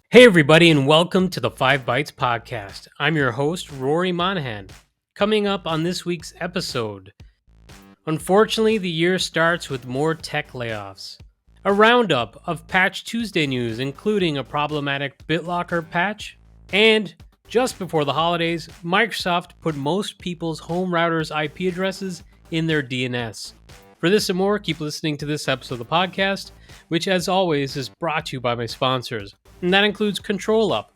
Hey everybody, and welcome to the 5 Bytes podcast. I'm your host, Rory Monahan. Coming up on this week's episode, unfortunately, the year starts with more tech layoffs. A roundup of Patch Tuesday news, including a problematic Bitlocker patch, and just before the holidays, Microsoft put most people's home routers' IP addresses in their DNS. For this and more, keep listening to this episode of the podcast, which as always is brought to you by my sponsors. And that includes ControlUp,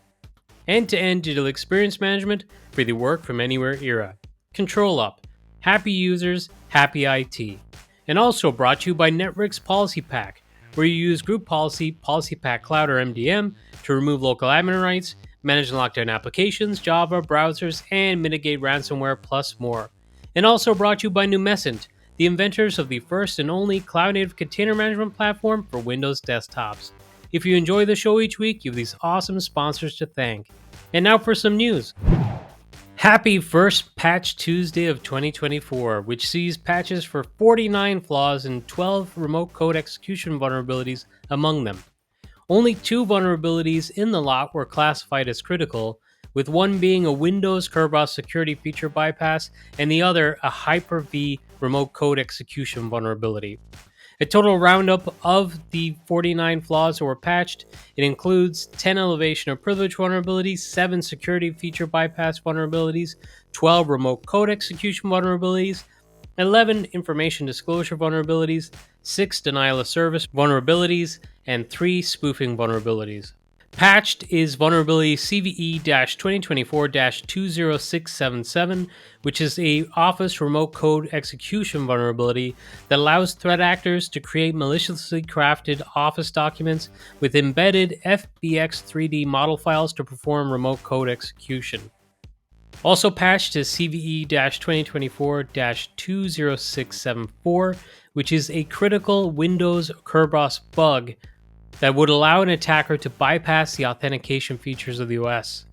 end-to-end digital experience management for the work from anywhere era. ControlUp, happy users, happy IT. And also brought to you by Network's Policy Pack, where you use Group Policy, Policy Pack Cloud or MDM to remove local admin rights, manage and lock down applications, Java, browsers, and mitigate ransomware, plus more. And also brought to you by Numescent, the inventors of the first and only cloud-native container management platform for Windows desktops. If you enjoy the show each week, you have these awesome sponsors to thank. And now for some news. Happy first Patch Tuesday of 2024, which sees patches for 49 flaws and 12 remote code execution vulnerabilities among them. Only 2 vulnerabilities in the lot were classified as critical, with one being a Windows Kerberos security feature bypass and the other a Hyper-V remote code execution vulnerability. A total roundup of the 49 flaws that were patched. It includes 10 elevation of privilege vulnerabilities, 7 security feature bypass vulnerabilities, 12 remote code execution vulnerabilities, 11 information disclosure vulnerabilities, 6 denial of service vulnerabilities, and 3 spoofing vulnerabilities. Patched is vulnerability CVE-2024-20677, which is a Office remote code execution vulnerability that allows threat actors to create maliciously crafted Office documents with embedded FBX 3D model files to perform remote code execution. Also patched is CVE-2024-20674, which is a critical Windows Kerberos bug that would allow an attacker to bypass the authentication features of the OS.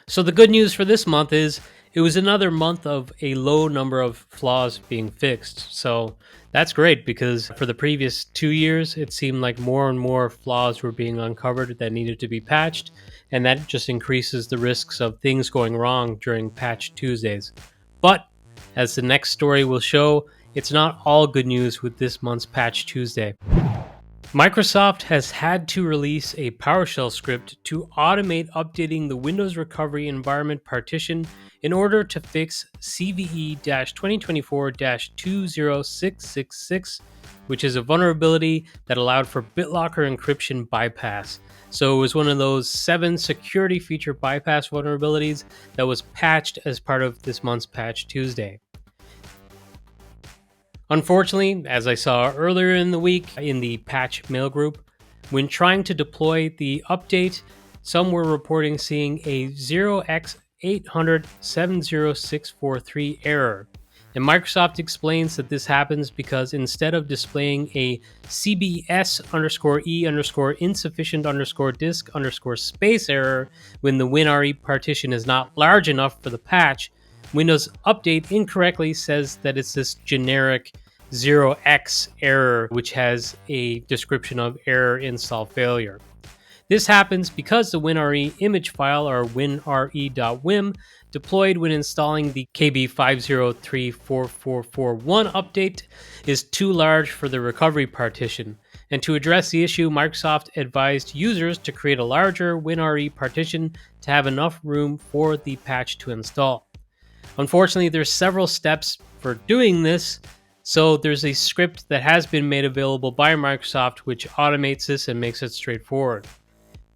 So the good news for this month is it was another month of a low number of flaws being fixed. So that's great, because for the previous 2 years, it seemed like more and more flaws were being uncovered that needed to be patched, and that just increases the risks of things going wrong during Patch Tuesdays. But as the next story will show, it's not all good news with this month's Patch Tuesday. Microsoft has had to release a PowerShell script to automate updating the Windows Recovery Environment partition in order to fix CVE-2024-20666, which is a vulnerability that allowed for Bitlocker encryption bypass. So it was one of those 7 security feature bypass vulnerabilities that was patched as part of this month's Patch Tuesday. Unfortunately, as I saw earlier in the week in the patch mail group, when trying to deploy the update, some were reporting seeing a 0x800-70643 error. And Microsoft explains that this happens because instead of displaying a CBS_E_insufficient_disk_space error when the WinRE partition is not large enough for the patch, Windows Update incorrectly says that it's this generic 0x error, which has a description of error install failure. This happens because the WinRE image file, or winre.wim, deployed when installing the KB5034441 update is too large for the recovery partition. And to address the issue, Microsoft advised users to create a larger WinRE partition to have enough room for the patch to install. Unfortunately, there's several steps for doing this, so there's a script that has been made available by Microsoft which automates this and makes it straightforward.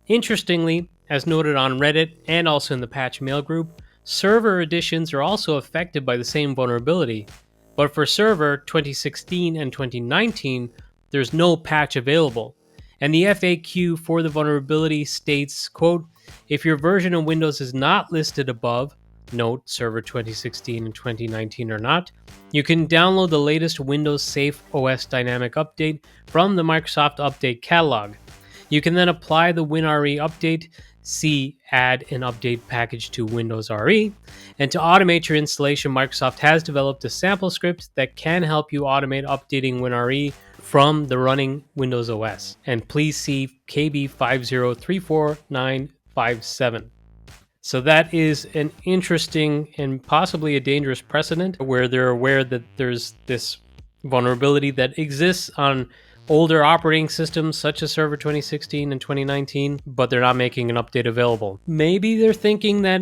Interestingly, as noted on Reddit and also in the patch mail group, server editions are also affected by the same vulnerability, but for server 2016 and 2019, there's no patch available. And the FAQ for the vulnerability states, quote, if your version of Windows is not listed above, note server 2016 and 2019 are not, you can download the latest Windows Safe OS dynamic update from the Microsoft Update catalog. You can then apply the WinRE update C, add an update package to Windows RE. And to automate your installation, Microsoft has developed a sample script that can help you automate updating WinRE from the running Windows OS. And please see KB5034957. So that is an interesting and possibly a dangerous precedent where they're aware that there's this vulnerability that exists on older operating systems such as Server 2016 and 2019, but they're not making an update available. Maybe they're thinking that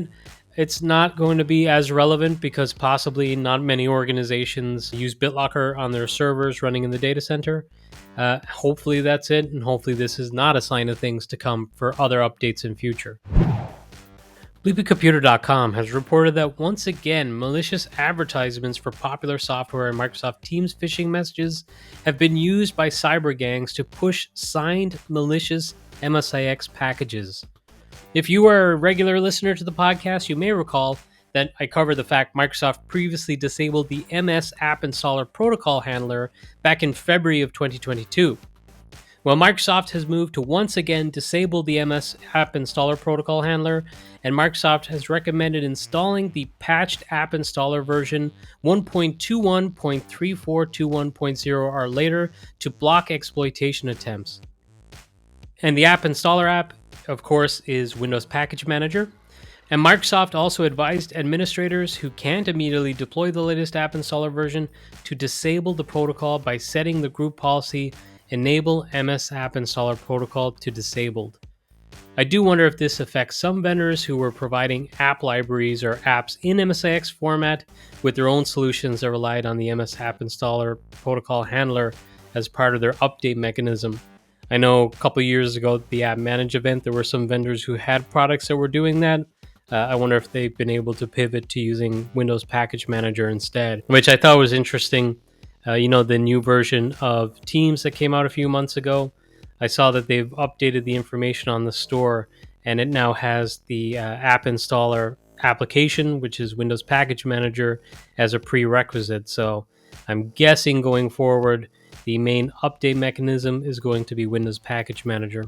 it's not going to be as relevant because possibly not many organizations use Bitlocker on their servers running in the data center. Hopefully that's it, and hopefully this is not a sign of things to come for other updates in future. BleepyComputer.com has reported that once again, malicious advertisements for popular software and Microsoft Teams phishing messages have been used by cyber gangs to push signed malicious MSIX packages. If you are a regular listener to the podcast, you may recall that I covered the fact Microsoft previously disabled the MS App Installer Protocol Handler back in February of 2022. Well, Microsoft has moved to once again disable the MS App Installer Protocol Handler, and Microsoft has recommended installing the patched App Installer version 1.21.3421.0 or later to block exploitation attempts. And the App Installer app, of course, is Windows Package Manager. And Microsoft also advised administrators who can't immediately deploy the latest App Installer version to disable the protocol by setting the group policy Enable MS App Installer Protocol to Disabled. I do wonder if this affects some vendors who were providing app libraries or apps in MSIX format with their own solutions that relied on the MS App Installer Protocol Handler as part of their update mechanism. I know a couple years ago at the App Manage event, there were some vendors who had products that were doing that. I wonder if they've been able to pivot to using Windows Package Manager instead, which I thought was interesting. The new version of Teams that came out a few months ago, I saw that they've updated the information on the store, and it now has the App Installer application, which is Windows Package Manager, as a prerequisite. So I'm guessing going forward, the main update mechanism is going to be Windows Package Manager.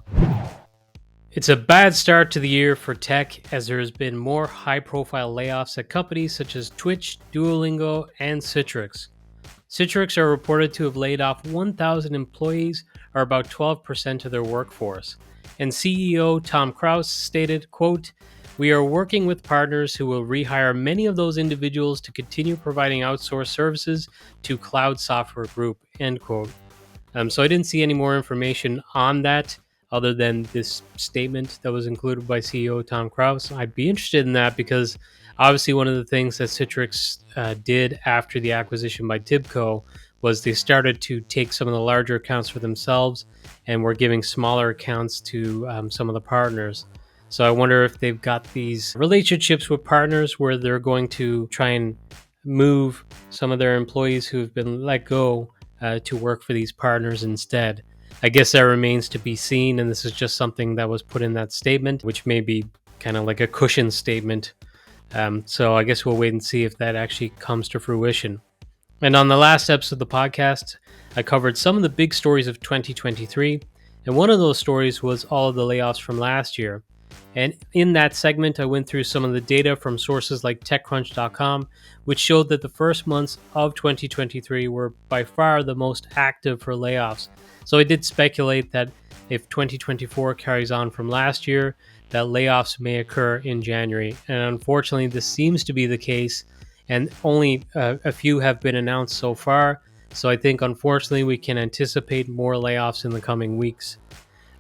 It's a bad start to the year for tech, as there has been more high-profile layoffs at companies such as Twitch, Duolingo, and Citrix. Citrix are reported to have laid off 1,000 employees, or about 12% of their workforce. And CEO Tom Krause stated, quote, "We are working with partners who will rehire many of those individuals to continue providing outsourced services to Cloud Software Group," end quote. So I didn't see any more information on that other than this statement that was included by CEO Tom Krause. I'd be interested in that because obviously one of the things that Citrix did after the acquisition by Tibco was they started to take some of the larger accounts for themselves and were giving smaller accounts to some of the partners. So I wonder if they've got these relationships with partners where they're going to try and move some of their employees who've been let go to work for these partners instead. I guess that remains to be seen, and this is just something that was put in that statement, which may be kind of like a cushion statement. So I guess we'll wait and see if that actually comes to fruition. And on the last episode of the podcast, I covered some of the big stories of 2023, and one of those stories was all of the layoffs from last year. And in that segment, I went through some of the data from sources like TechCrunch.com, which showed that the first months of 2023 were by far the most active for layoffs. So I did speculate that if 2024 carries on from last year, that layoffs may occur in January. And unfortunately, this seems to be the case, and only a few have been announced so far. So I think, unfortunately, we can anticipate more layoffs in the coming weeks.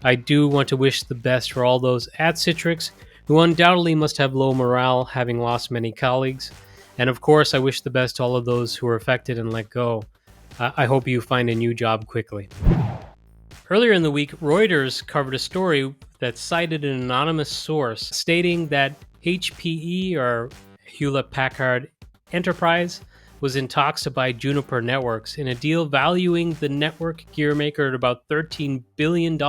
I do want to wish the best for all those at Citrix who undoubtedly must have low morale, having lost many colleagues. And of course, I wish the best to all of those who were affected and let go. I hope you find a new job quickly. Earlier in the week, Reuters covered a story that cited an anonymous source stating that HPE, or Hewlett-Packard Enterprise, was in talks to buy Juniper Networks in a deal valuing the network gear maker at about $13 billion.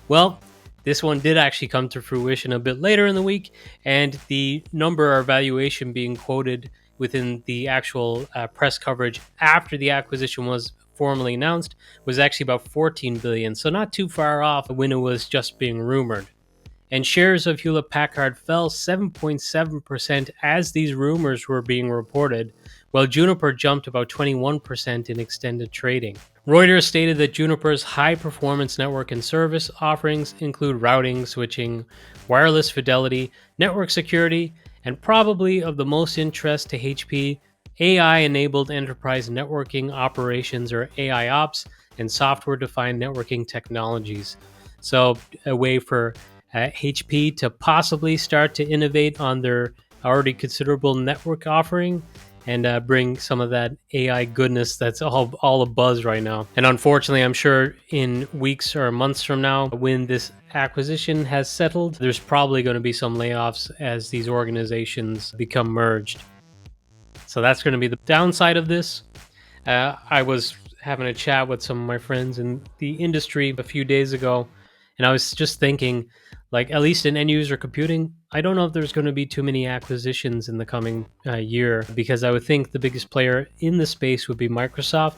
Well, this one did actually come to fruition a bit later in the week, and the number or valuation being quoted within the actual press coverage after the acquisition was formally announced was actually about $14 billion, so not too far off when it was just being rumored. and shares of Hewlett-Packard fell 7.7% as these rumors were being reported, while Juniper jumped about 21% in extended trading. Reuters stated that Juniper's high-performance network and service offerings include routing, switching, wireless fidelity, network security, and probably of the most interest to HP, AI-enabled enterprise networking operations, or AIOps, and software-defined networking technologies. So a way for HP to possibly start to innovate on their already considerable network offering and bring some of that AI goodness that's all a buzz right now. And unfortunately, I'm sure in weeks or months from now, when this acquisition has settled, there's probably going to be some layoffs as these organizations become merged. So that's going to be the downside of this. I was having a chat with some of my friends in the industry a few days ago, and I was just thinking, like, at least in end user computing, I don't know if there's going to be too many acquisitions in the coming year, because I would think the biggest player in the space would be Microsoft,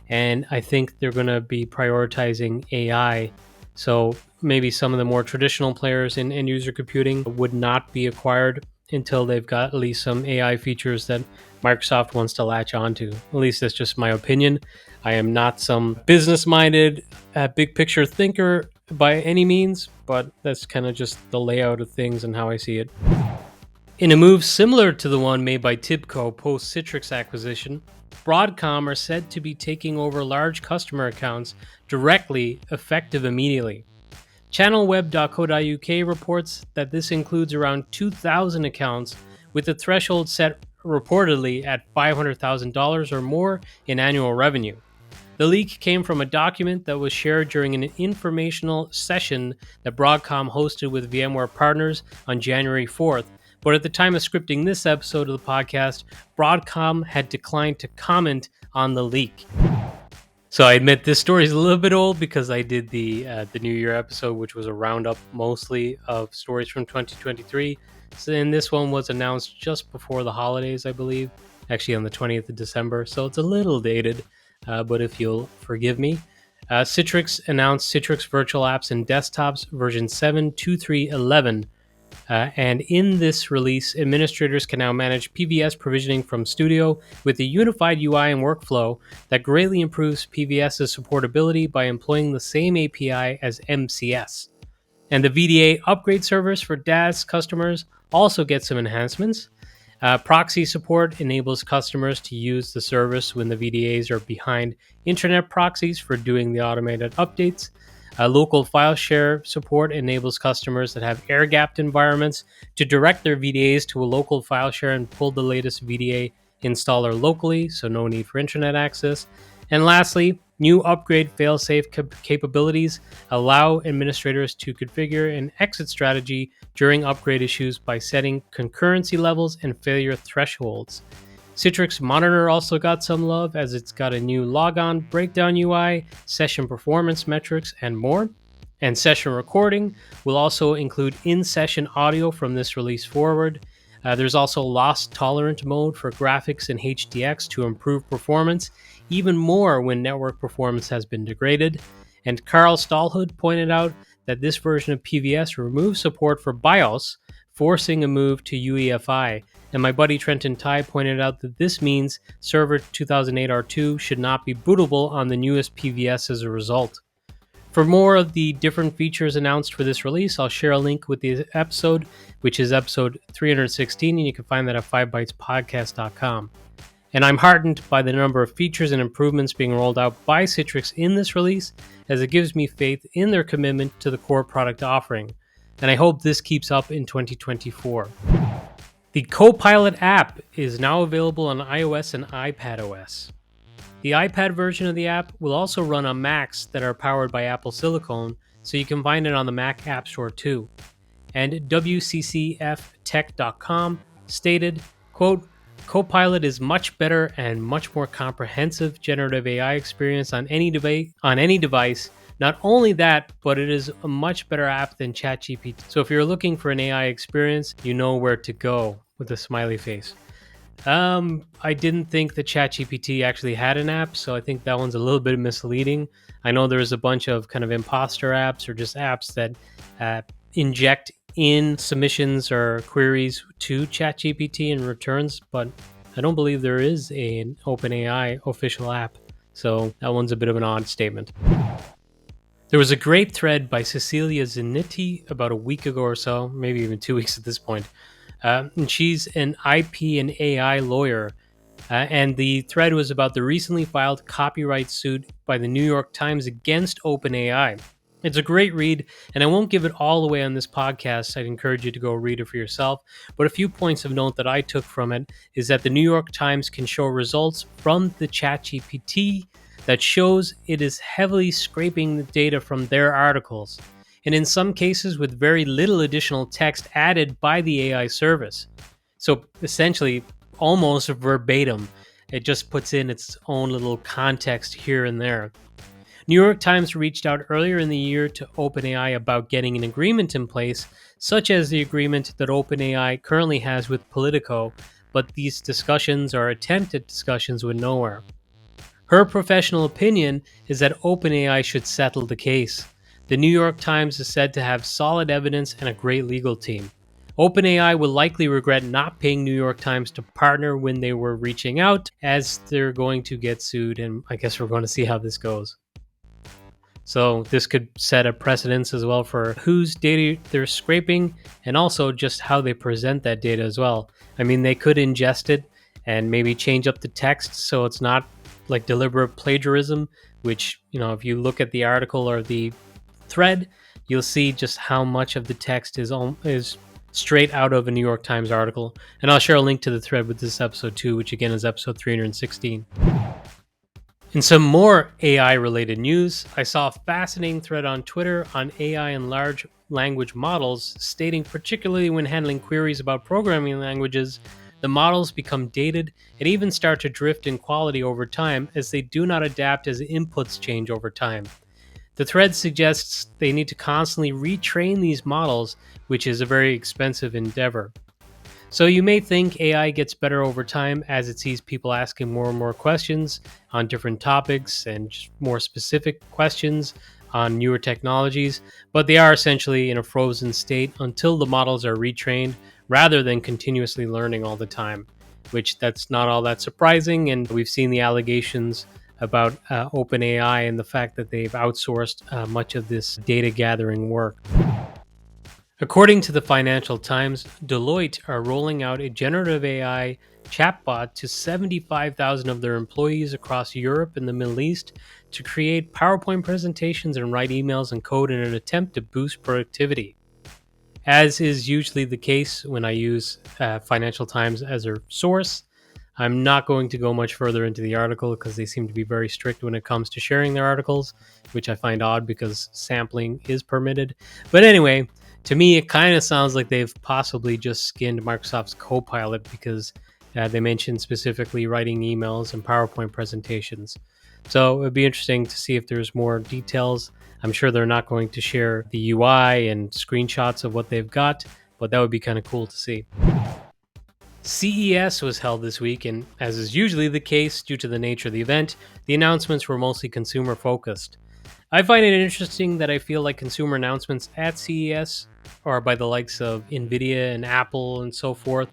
and I think they're going to be prioritizing AI. So maybe some of the more traditional players in end user computing would not be acquired until they've got at least some AI features that Microsoft wants to latch onto. At least that's just my opinion. I am not some business-minded, big picture thinker by any means, but that's kind of just the layout of things and how I see it. In a move similar to the one made by Tibco post-Citrix acquisition, Broadcom are said to be taking over large customer accounts directly, effective immediately. Channelweb.co.uk reports that this includes around 2,000 accounts, with the threshold set reportedly at $500,000 or more in annual revenue. The leak came from a document that was shared during an informational session that Broadcom hosted with VMware partners on January 4th, but at the time of scripting this episode of the podcast, Broadcom had declined to comment on the leak. So I admit this story is a little bit old because I did the New Year episode, which was a roundup mostly of stories from 2023. So, and this one was announced just before the holidays, I believe, actually on the 20th of December. So it's a little dated, but if you'll forgive me. Citrix announced Citrix Virtual Apps and Desktops version 7.23.11. And in this release, administrators can now manage PVS provisioning from Studio with a unified UI and workflow that greatly improves PVS's supportability by employing the same API as MCS. And the VDA upgrade service for DAS customers also gets some enhancements. Proxy support enables customers to use the service when the VDAs are behind internet proxies for doing the automated updates. Local file share support enables customers that have air-gapped environments to direct their VDAs to a local file share and pull the latest VDA installer locally, so no need for internet access. And lastly, new upgrade fail-safe capabilities allow administrators to configure an exit strategy during upgrade issues by setting concurrency levels and failure thresholds. Citrix Monitor also got some love, as it's got a new logon breakdown UI, session performance metrics, and more. And session recording will also include in-session audio from this release forward. There's also loss-tolerant mode for graphics and HDX to improve performance, even more when network performance has been degraded. And Carl Stallhood pointed out that this version of PVS removes support for BIOS, forcing a move to UEFI. And my buddy Trenton Tai pointed out that this means Server 2008 R2 should not be bootable on the newest PVS as a result. For more of the different features announced for this release, I'll share a link with the episode, which is episode 316, and you can find that at 5bytespodcast.com. And I'm heartened by the number of features and improvements being rolled out by Citrix in this release, as it gives me faith in their commitment to the core product offering. And I hope this keeps up in 2024. The Copilot app is now available on iOS and iPadOS. The iPad version of the app will also run on Macs that are powered by Apple Silicon, so you can find it on the Mac App Store too. And WCCFtech.com stated, quote, Copilot is much better and much more comprehensive generative AI experience on any device. Not only that, but it is a much better app than ChatGPT. So if you're looking for an AI experience, you know where to go, with a smiley face. I didn't think that ChatGPT actually had an app, so I think that one's a little bit misleading. I know there's a bunch of kind of imposter apps or just apps that inject in submissions or queries to ChatGPT and returns, but I don't believe there is an OpenAI official app. So that one's a bit of an odd statement. There was a great thread by Cecilia Zanetti about a week ago or so, maybe even 2 weeks at this point. And she's an IP and AI lawyer. And the thread was about the recently filed copyright suit by the New York Times against OpenAI. It's a great read, and I won't give it all away on this podcast. I'd encourage you to go read it for yourself. But a few points of note that I took from it is that the New York Times can show results from the ChatGPT that shows it is heavily scraping the data from their articles, and in some cases with very little additional text added by the AI service. So essentially, almost verbatim, it just puts in its own little context here and there. New York Times reached out earlier in the year to OpenAI about getting an agreement in place, such as the agreement that OpenAI currently has with Politico, but these discussions or attempted discussions went nowhere. Her professional opinion is that OpenAI should settle the case. The New York Times is said to have solid evidence and a great legal team. OpenAI will likely regret not paying New York Times to partner when they were reaching out, as they're going to get sued, and I guess we're going to see how this goes. So this could set a precedence as well for whose data they're scraping and also just how they present that data as well. I mean, they could ingest it and maybe change up the text so it's not like deliberate plagiarism, which, if you look at the article or the thread, you'll see just how much of the text is straight out of a New York Times article. And I'll share a link to the thread with this episode too, which again is episode 316. In some more AI-related news, I saw a fascinating thread on Twitter on AI and large language models, stating particularly when handling queries about programming languages, the models become dated and even start to drift in quality over time as they do not adapt as inputs change over time. The thread suggests they need to constantly retrain these models, which is a very expensive endeavor. So you may think AI gets better over time as it sees people asking more and more questions on different topics and just more specific questions on newer technologies, but they are essentially in a frozen state until the models are retrained rather than continuously learning all the time, which that's not all that surprising. And we've seen the allegations about OpenAI and the fact that they've outsourced much of this data gathering work. According to the Financial Times, Deloitte are rolling out a generative AI chatbot to 75,000 of their employees across Europe and the Middle East to create PowerPoint presentations and write emails and code in an attempt to boost productivity. As is usually the case when I use Financial Times as a source, I'm not going to go much further into the article because they seem to be very strict when it comes to sharing their articles, which I find odd because sampling is permitted. But anyway, to me, it kind of sounds like they've possibly just skinned Microsoft's Copilot because they mentioned specifically writing emails and PowerPoint presentations. So it would be interesting to see if there's more details. I'm sure they're not going to share the UI and screenshots of what they've got, but that would be kind of cool to see. CES was held this week, and as is usually the case due to the nature of the event, the announcements were mostly consumer focused. I find it interesting that I feel like consumer announcements at CES or by the likes of NVIDIA and Apple and so forth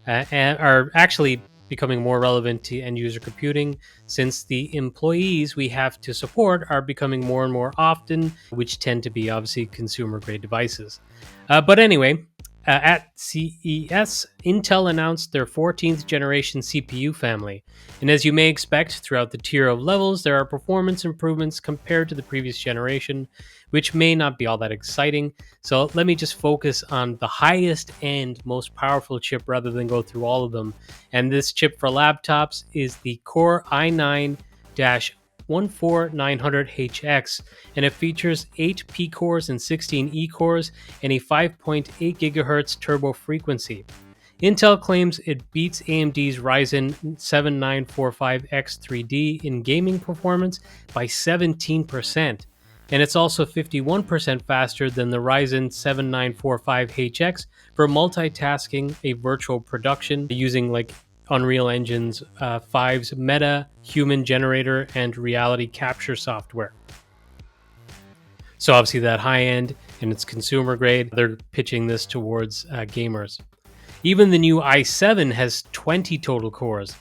and are actually becoming more relevant to end user computing, since the employees we have to support are becoming more and more often, which tend to be obviously consumer grade devices. But anyway, at CES, Intel announced their 14th generation CPU family. And as you may expect, throughout the tier of levels, there are performance improvements compared to the previous generation, which may not be all that exciting. So let me just focus on the highest end, most powerful chip rather than go through all of them. And this chip for laptops is the Core i9-14900HX, and it features 8 P cores and 16 E cores and a 5.8 GHz turbo frequency. Intel claims it beats AMD's Ryzen 7945X3D in gaming performance by 17%, and it's also 51% faster than the Ryzen 7945HX for multitasking a virtual production using Unreal Engine's 5's Meta, Human Generator, and Reality Capture software. So obviously that high end and it's consumer grade. They're pitching this towards gamers. Even the new i7 has 20 total cores.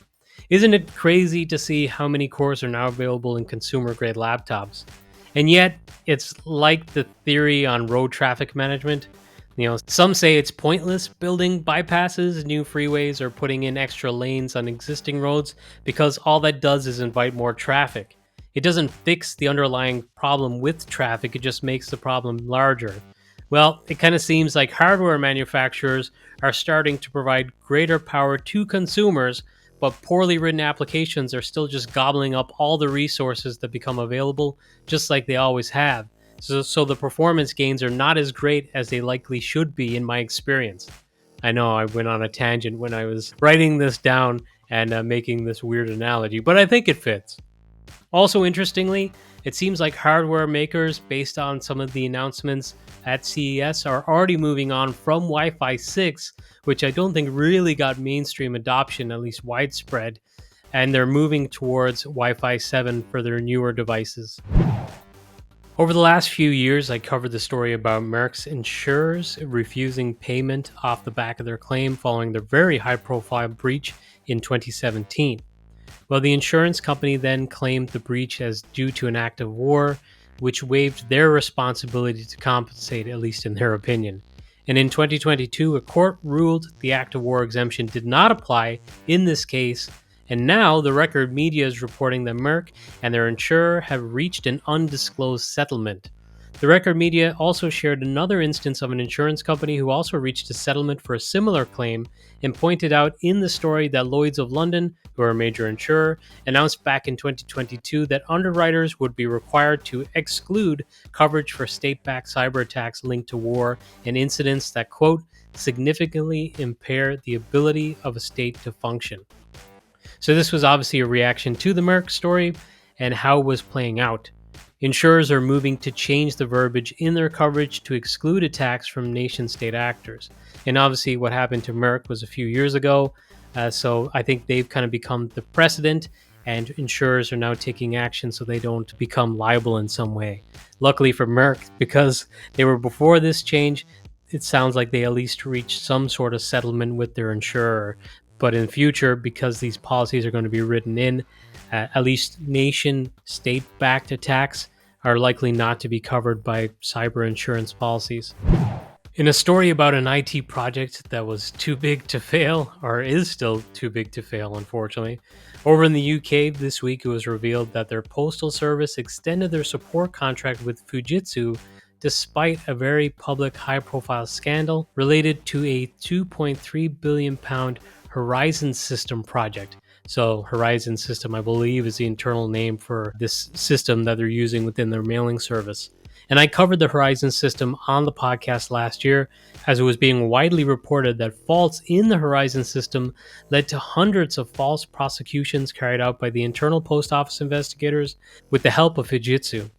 Isn't it crazy to see how many cores are now available in consumer grade laptops? And yet, it's like the theory on road traffic management. Some say it's pointless building bypasses, new freeways, or putting in extra lanes on existing roads because all that does is invite more traffic. It doesn't fix the underlying problem with traffic, it just makes the problem larger. Well, it kind of seems like hardware manufacturers are starting to provide greater power to consumers, but poorly written applications are still just gobbling up all the resources that become available, just like they always have. So the performance gains are not as great as they likely should be in my experience. I know I went on a tangent when I was writing this down and making this weird analogy, but I think it fits. Also, interestingly, it seems like hardware makers, based on some of the announcements at CES, are already moving on from Wi-Fi 6, which I don't think really got mainstream adoption, at least widespread, and they're moving towards Wi-Fi 7 for their newer devices. Over the last few years, I covered the story about Merck's Insurers refusing payment off the back of their claim following their very high-profile breach in 2017. Well, the insurance company then claimed the breach as due to an act of war, which waived their responsibility to compensate, at least in their opinion. And in 2022, a court ruled the act of war exemption did not apply in this case, and now the Record media is reporting that Merck and their insurer have reached an undisclosed settlement. The Record media also shared another instance of an insurance company who also reached a settlement for a similar claim and pointed out in the story that Lloyd's of London, who are a major insurer, announced back in 2022 that underwriters would be required to exclude coverage for state-backed cyber attacks linked to war and incidents that, quote, significantly impair the ability of a state to function. So this was obviously a reaction to the Merck story and how it was playing out. Insurers are moving to change the verbiage in their coverage to exclude attacks from nation-state actors. And obviously what happened to Merck was a few years ago, so I think they've kind of become the precedent, and insurers are now taking action so they don't become liable in some way. Luckily for Merck, because they were before this change, it sounds like they at least reached some sort of settlement with their insurer. But in the future, because these policies are going to be written in, at least nation-state-backed attacks are likely not to be covered by cyber insurance policies. In a story about an IT project that was too big to fail, or is still too big to fail, unfortunately, over in the UK this week it was revealed that their postal service extended their support contract with Fujitsu despite a very public high-profile scandal related to a £2.3 billion Horizon System project. So Horizon System, I believe, is the internal name for this system that they're using within their mailing service. And I covered the Horizon System on the podcast last year, as it was being widely reported that faults in the Horizon System led to hundreds of false prosecutions carried out by the internal post office investigators with the help of Fujitsu.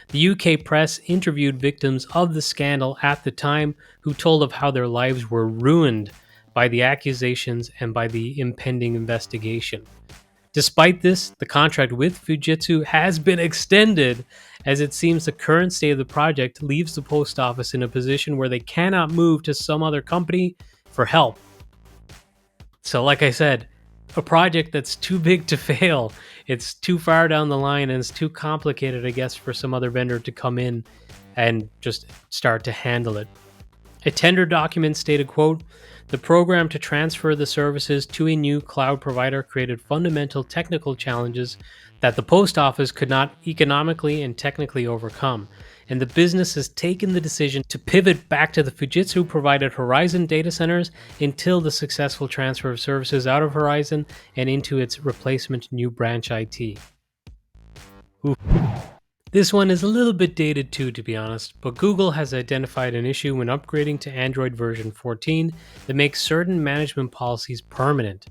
The UK press interviewed victims of the scandal at the time who told of how their lives were ruined by the accusations and by the impending investigation. Despite this, the contract with Fujitsu has been extended, as it seems the current state of the project leaves the post office in a position where they cannot move to some other company for help. So like I said, a project that's too big to fail, it's too far down the line, and it's too complicated, I guess, for some other vendor to come in and just start to handle it. A tender document stated, quote, "The program to transfer the services to a new cloud provider created fundamental technical challenges that the post office could not economically and technically overcome, and the business has taken the decision to pivot back to the Fujitsu-provided Horizon data centers until the successful transfer of services out of Horizon and into its replacement new branch IT." Oof. This one is a little bit dated too, to be honest, but Google has identified an issue when upgrading to Android version 14 that makes certain management policies permanent.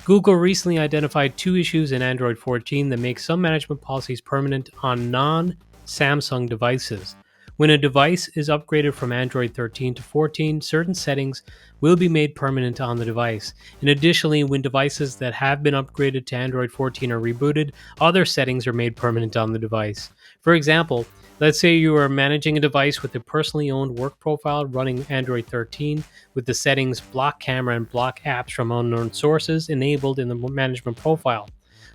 Google recently identified two issues in Android 14 that make some management policies permanent on non-Samsung devices. When a device is upgraded from Android 13 to 14, certain settings will be made permanent on the device. And additionally, when devices that have been upgraded to Android 14 are rebooted, other settings are made permanent on the device. For example, Let's say you are managing a device with a personally owned work profile running Android 13 with the settings block camera and block apps from unknown sources enabled in the management profile.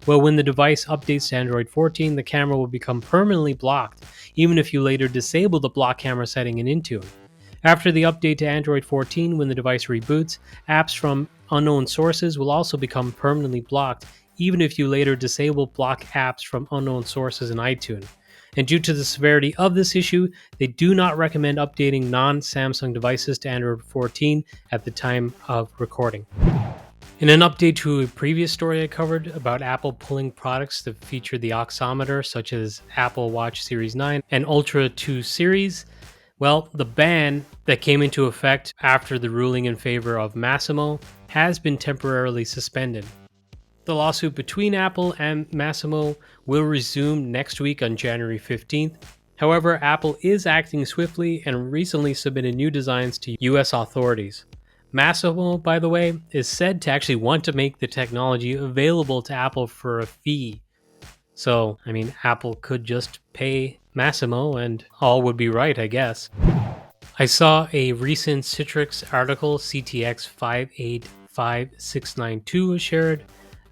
Well, when the device updates to Android 14, the camera will become permanently blocked, even if you later disable the block camera setting in Intune. After the update to Android 14, when the device reboots, apps from unknown sources will also become permanently blocked, even if you later disable block apps from unknown sources in iTunes. And due to the severity of this issue, they do not recommend updating non Samsung devices to Android 14 at the time of recording. In an update to a previous story I covered about Apple pulling products that feature the oximeter, such as Apple Watch Series 9 and Ultra 2 series, well, the ban that came into effect after the ruling in favor of Massimo has been temporarily suspended. The lawsuit between Apple and Massimo will resume next week on January 15th. However, Apple is acting swiftly and recently submitted new designs to US authorities. Massimo, by the way, is said to actually want to make the technology available to Apple for a fee. So, Apple could just pay Massimo and all would be right, I guess. I saw a recent Citrix article, CTX 585692, was shared,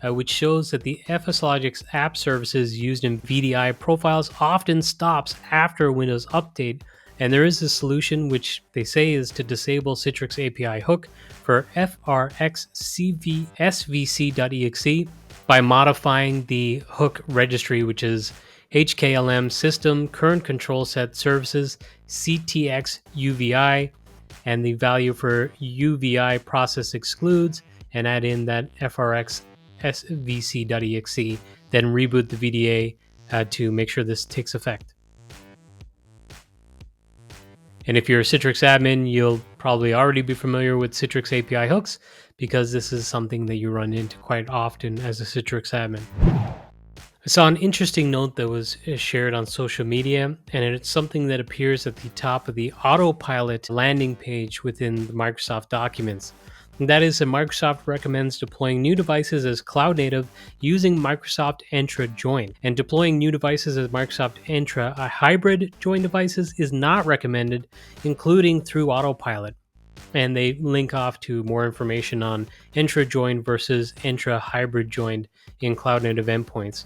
which shows that the FSLogix app services used in VDI profiles often stops after a Windows update, and there is a solution which they say is to disable Citrix API hook for FRXCVSVC.exe by modifying the hook registry, which is HKLM system current control set services CTX UVI, and the value for UVI process excludes, and add in that FRX svc.exe, then reboot the VDA to make sure this takes effect. And if you're a Citrix admin, you'll probably already be familiar with Citrix API hooks because this is something that you run into quite often as a Citrix admin. I saw an interesting note that was shared on social media, and it's something that appears at the top of the Autopilot landing page within the Microsoft documents. And that is that Microsoft recommends deploying new devices as cloud native using Microsoft Entra Join. And deploying new devices as Microsoft Entra hybrid join devices is not recommended, including through Autopilot. And they link off to more information on Entra Join versus Entra hybrid joined in cloud native endpoints.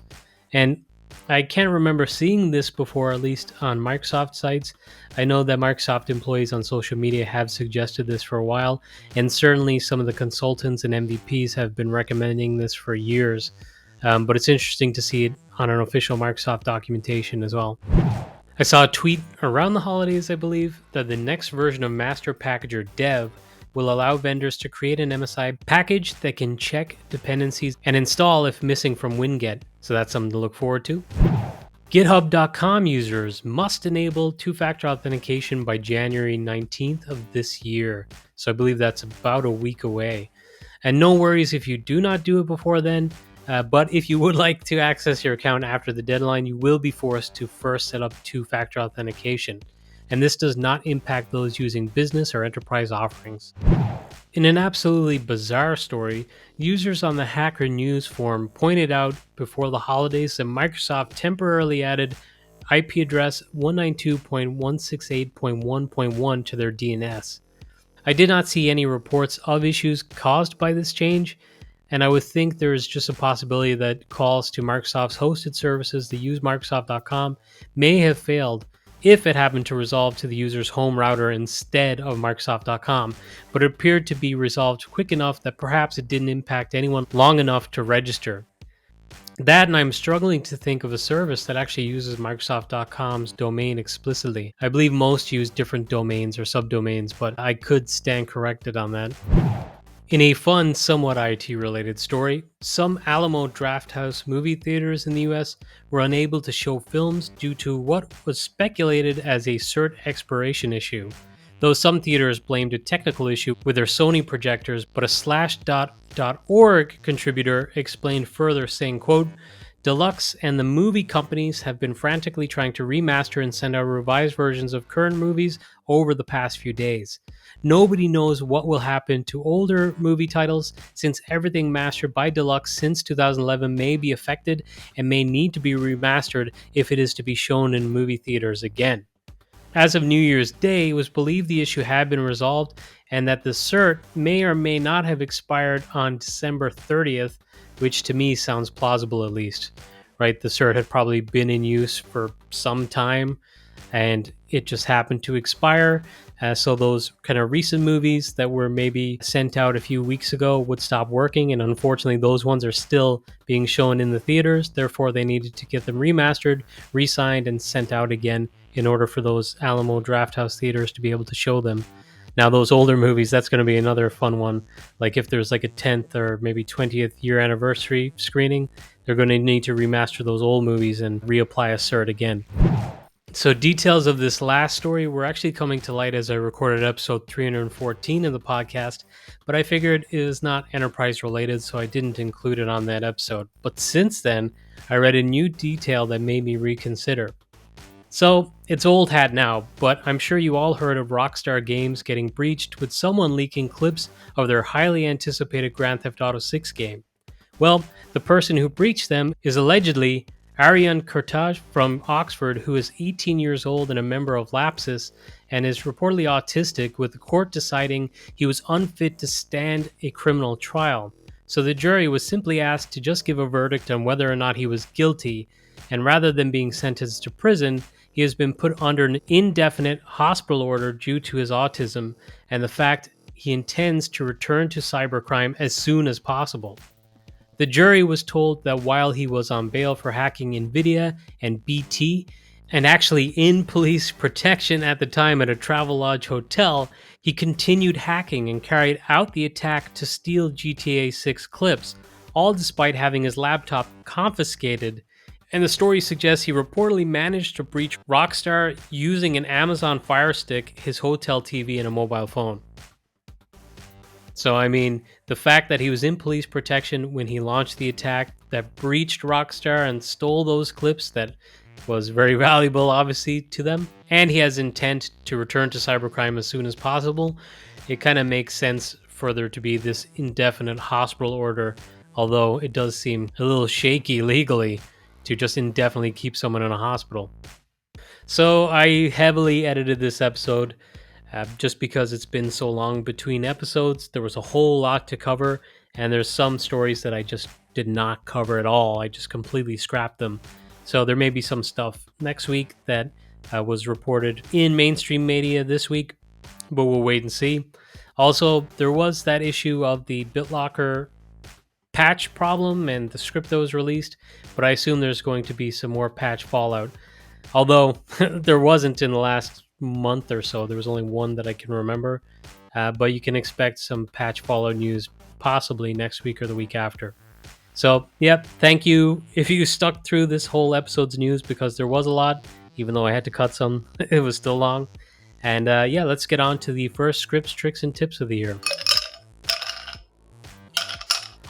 And I can't remember seeing this before, at least on Microsoft sites. I know that Microsoft employees on social media have suggested this for a while, and certainly some of the consultants and MVPs have been recommending this for years. But it's interesting to see it on an official Microsoft documentation as well. I saw a tweet around the holidays, I believe, that the next version of Master Packager Dev will allow vendors to create an MSI package that can check dependencies and install if missing from WinGet. So that's something to look forward to. GitHub.com users must enable two-factor authentication by January 19th of this year. So I believe that's about a week away. And no worries if you do not do it before then. But if you would like to access your account after the deadline, you will be forced to first set up two-factor authentication. And this does not impact those using business or enterprise offerings. In an absolutely bizarre story, users on the Hacker News forum pointed out before the holidays that Microsoft temporarily added IP address 192.168.1.1 to their DNS. I did not see any reports of issues caused by this change, and I would think there is just a possibility that calls to Microsoft's hosted services that use Microsoft.com may have failed if it happened to resolve to the user's home router instead of Microsoft.com, but it appeared to be resolved quick enough that perhaps it didn't impact anyone long enough to register. That, and I'm struggling to think of a service that actually uses Microsoft.com's domain explicitly. I believe most use different domains or subdomains, but I could stand corrected on that. In a fun, somewhat IT-related story, some Alamo Drafthouse movie theaters in the US were unable to show films due to what was speculated as a Cert expiration issue, though some theaters blamed a technical issue with their Sony projectors, but a Slashdot.org contributor explained further, saying, quote, Deluxe and the movie companies have been frantically trying to remaster and send out revised versions of current movies over the past few days. Nobody knows what will happen to older movie titles since everything mastered by Deluxe since 2011 may be affected and may need to be remastered if it is to be shown in movie theaters again. As of New Year's Day, it was believed the issue had been resolved and that the Cert may or may not have expired on December 30th, which to me sounds plausible at least. Right? The Cert had probably been in use for some time and it just happened to expire. So those kind of recent movies that were maybe sent out a few weeks ago would stop working, and unfortunately those ones are still being shown in the theaters. Therefore, they needed to get them remastered, re-signed, and sent out again in order for those Alamo Drafthouse theaters to be able to show them. Now, those older movies, that's going to be another fun one. Like if there's like a 10th or maybe 20th year anniversary screening, they're going to need to remaster those old movies and reapply a cert again. So details of this last story were actually coming to light as I recorded episode 314 of the podcast, but I figured it is not enterprise related, so I didn't include it on that episode. But since then, I read a new detail that made me reconsider. So, it's old hat now, but I'm sure you all heard of Rockstar Games getting breached with someone leaking clips of their highly anticipated Grand Theft Auto 6 game. Well, the person who breached them is allegedly Aryan Kurtaj from Oxford, who is 18 years old and a member of Lapsus, and is reportedly autistic, with the court deciding he was unfit to stand a criminal trial. So the jury was simply asked to just give a verdict on whether or not he was guilty, and rather than being sentenced to prison, he has been put under an indefinite hospital order due to his autism and the fact he intends to return to cybercrime as soon as possible. The jury was told that while he was on bail for hacking NVIDIA and BT, and actually in police protection at the time at a Travelodge hotel, he continued hacking and carried out the attack to steal GTA 6 clips, all despite having his laptop confiscated. And the story suggests he reportedly managed to breach Rockstar using an Amazon Fire Stick, his hotel TV, and a mobile phone. So, I mean, the fact that he was in police protection when he launched the attack that breached Rockstar and stole those clips that was very valuable, obviously, to them, and he has intent to return to cybercrime as soon as possible, it kind of makes sense for there to be this indefinite hospital order, although it does seem a little shaky legally to just indefinitely keep someone in a hospital. So I heavily edited this episode just because it's been so long between episodes. There was a whole lot to cover, and there's some stories that I just did not cover at all. I just completely scrapped them. So there may be some stuff next week that was reported in mainstream media this week, but we'll wait and see. Also, there was that issue of the Bitlocker patch problem and the script that was released, but I assume there's going to be some more patch fallout. Although there wasn't in the last month or so. There was only one that I can remember, but you can expect some patch fallout news possibly next week or the week after. So, yep, thank you if you stuck through this whole episode's news, because there was a lot, even though I had to cut some. It was still long. And yeah, let's get on to the first scripts, tricks, and tips of the year.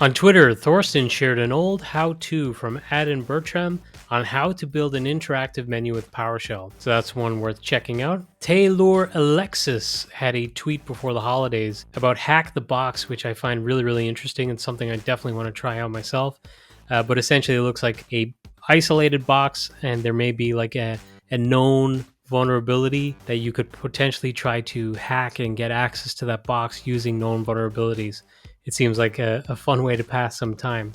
On Twitter, Thorsten shared an old how-to from Adam Bertram on how to build an interactive menu with PowerShell. So that's one worth checking out. Taylor Alexis had a tweet before the holidays about Hack the Box, which I find really, really interesting and something I definitely want to try out myself. But essentially it looks like a isolated box, and there may be like a known vulnerability that you could potentially try to hack and get access to that box using known vulnerabilities. It seems like a fun way to pass some time.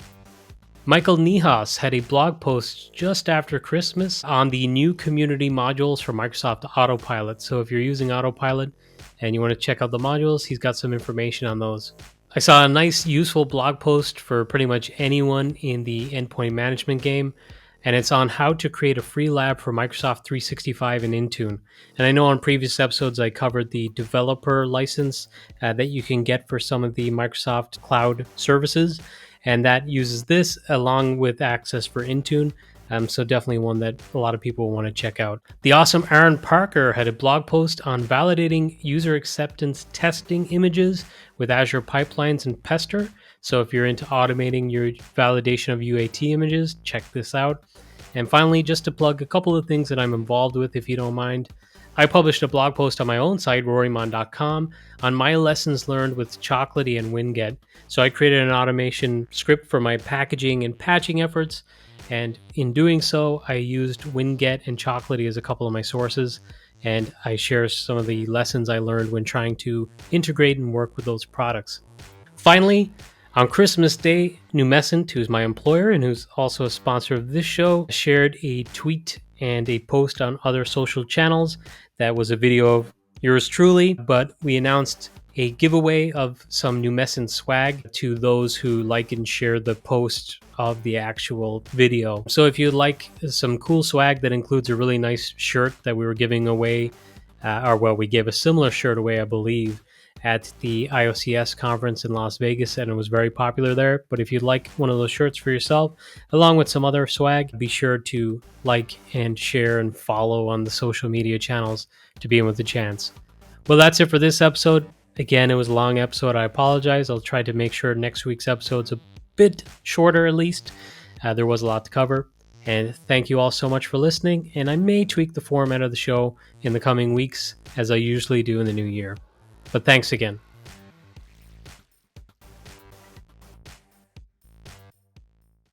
Michael Niehaus had a blog post just after Christmas on the new community modules for Microsoft Autopilot. So if you're using Autopilot and you want to check out the modules, he's got some information on those. I saw a nice, useful blog post for pretty much anyone in the endpoint management game, and it's on how to create a free lab for Microsoft 365 in Intune. And I know on previous episodes I covered the developer license that you can get for some of the Microsoft cloud services, and that uses this along with access for Intune. So definitely one that a lot of people want to check out. The awesome Aaron Parker had a blog post on validating user acceptance testing images with Azure Pipelines and Pester. So if you're into automating your validation of UAT images, check this out. And finally, just to plug a couple of things that I'm involved with, if you don't mind, I published a blog post on my own site, rorymon.com, on my lessons learned with Chocolatey and WinGet. So I created an automation script for my packaging and patching efforts. And in doing so, I used WinGet and Chocolatey as a couple of my sources. And I share some of the lessons I learned when trying to integrate and work with those products. Finally, on Christmas Day, Numescent, who's my employer and who's also a sponsor of this show, shared a tweet and a post on other social channels that was a video of yours truly, but we announced a giveaway of some Numescent swag to those who like and share the post of the actual video. So if you'd like some cool swag that includes a really nice shirt that we were giving away, we gave a similar shirt away, I believe, at the IOCS conference in Las Vegas, and it was very popular there. But if you'd like one of those shirts for yourself, along with some other swag, be sure to like and share and follow on the social media channels to be in with the chance. Well, that's it for this episode. Again, it was a long episode. I apologize. I'll try to make sure next week's episode's a bit shorter at least. There was a lot to cover. And thank you all so much for listening. And I may tweak the format of the show in the coming weeks, as I usually do in the new year. But thanks again.